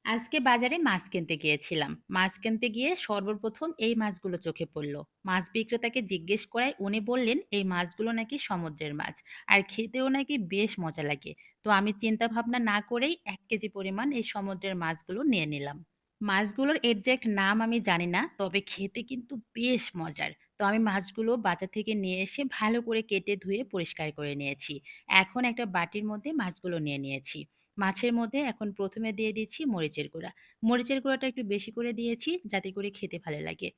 আজকে বাজারে মাছ কিনতে গিয়েছিলাম। মাছ কিনতে গিয়ে সর্বপ্রথম এই মাছগুলো চোখে পড়ল। মাছ বিক্রেতাকে জিজ্ঞেস করায় উনি বললেন এই মাছগুলো নাকি সমুদ্রের মাছ। আর খেতেও নাকি বেশ মজা লাগে। তো আমি চিন্তা ভাবনা না করেই ১ কেজি পরিমাণ এই সমুদ্রের মাছগুলো নিয়ে নিলাম। মাছগুলোর এক্সাক্ট নাম আমি জানি না, তবে খেতে কিন্তু বেশ মজার। তো আমি মাছগুলো বাজার থেকে নিয়ে এসে ভালো করে কেটে ধুয়ে পরিষ্কার করে নিয়েছি। এখন একটা বাটির মধ্যে মাছগুলো নিয়ে নিয়েছি। মাছের মধ্যে এখন ১ম এ দিয়ে দিচ্ছি মরিচের গুঁড়া। মরিচের গুঁড়াটা একটু বেশি করে দিয়েছি যাতে করে খেতে ভালো লাগে।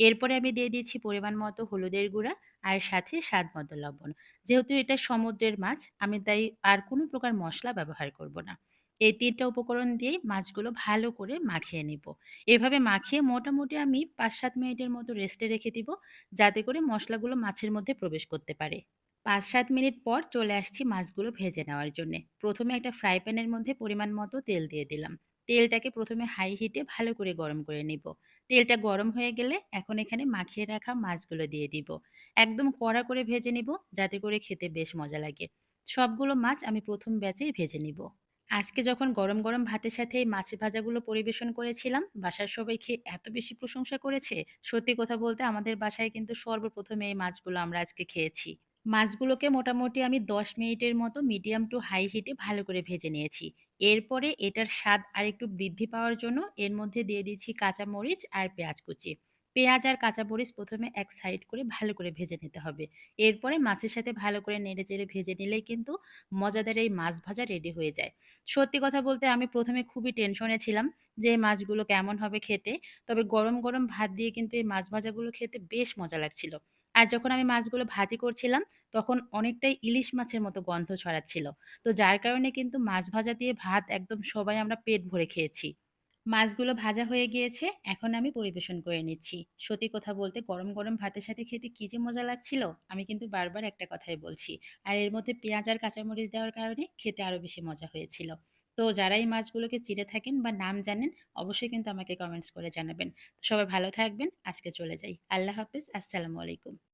এরপরে আমি দিয়ে দিচ্ছি পরিমাণ মতো হলুদের গুঁড়া আর সাথে স্বাদ মতো লবণ। যেহেতু এটা সমুদ্রের মাছ, আমি তাই আর কোনো প্রকার মসলা ব্যবহার করব না। এই ৩ টা উপকরণ দিয়েই মাছগুলো ভালো করে মাখিয়ে নিব। এভাবে মাখিয়ে মোটামুটি আমি ৫-৭ মিনিটের মতো রেস্টে রেখে দিব, যাতে করে মসলাগুলো মাছের মধ্যে প্রবেশ করতে পারে। ৫-৭ মিনিট পর চলে আসছি মাছগুলো ভেজে নেওয়ার জন্যে। ১ম এ একটা ফ্রাই প্যানের মধ্যে পরিমাণ মতো তেল দিয়ে দিলাম। তেলটাকে ১ম এ হাই হিটে ভালো করে গরম করে নিব। তেলটা গরম হয়ে গেলে এখন এখানে মাখিয়ে রাখা মাছগুলো দিয়ে দিব। একদম কড়া করে ভেজে নিব, যাতে করে খেতে বেশ মজা লাগে। সবগুলো মাছ আমি ১ম ব্যাচেই ভেজে নিব। আজকে যখন গরম, গরম ভাতের সাথে এই মাছ ভাজাগুলো পরিবেশন করেছিলাম, বাসার সবাই খেয়ে এত বেশি প্রশংসা করেছে। সত্যি কথা বলতে আমাদের বাসায় কিন্তু সর্বপ্রথম এই মাছগুলো আমরা আজকে খেয়েছি। মাছগুলোকে মোটামুটি আমি ১০ মিনিটের মতো মিডিয়াম টু হাই হিটে ভালো করে ভেজে নিয়েছি। এরপরে এটার স্বাদ আরেকটু বৃদ্ধি পাওয়ার জন্য এর মধ্যে দিয়ে দিচ্ছি কাঁচামরিচ আর পেঁয়াজ কুচি। পেঁয়াজ আর কাঁচামরিচ ১ম এ এক সাইড করে ভালো করে ভেজে নিতে হবে। এরপরে মাছের সাথে ভালো করে নেড়েচেড়ে ভেজে নিলেই কিন্তু মজাদার এই মাছ ভাজা রেডি হয়ে যায়। সত্যি কথা বলতে আমি ১ম এ খুবই টেনশনে ছিলাম যে এই মাছগুলো কেমন হবে খেতে। তবে গরম, গরম ভাত দিয়ে কিন্তু এই মাছ ভাজাগুলো খেতে বেশ মজা লাগছিল। আর যখন আমি মাছগুলো ভাজি করছিলাম, তখন অনেকটাই ইলিশ মাছের মতো গন্ধ ছড়াচ্ছিল। তো যার কারণে কিন্তু মাছ ভাজা দিয়ে ভাত একদম সবাই আমরা পেট ভরে খেয়েছি। মাছগুলো ভাজা হয়ে গিয়েছে, এখন আমি পরিবেশন করে নিচ্ছি। সত্যি কথা বলতে গরম, গরম ভাতের সাথে খেতে কি যে মজা লাগছিল! আমি কিন্তু বারবার একটা কথাই বলছি। আর এর মধ্যে পেঁয়াজ আর কাঁচামরিচ দেওয়ার কারণে খেতে আরো বেশি মজা হয়েছিল। তো যারা এই মাছগুলোকে চিনে থাকেন বা নাম জানেন, অবশ্যই কিন্তু আমাকে কমেন্টস করে জানাবেন। তো সবাই ভালো থাকবেন। আজকে চলে যাই। আল্লাহ হাফেজ। আসসালামু আলাইকুম।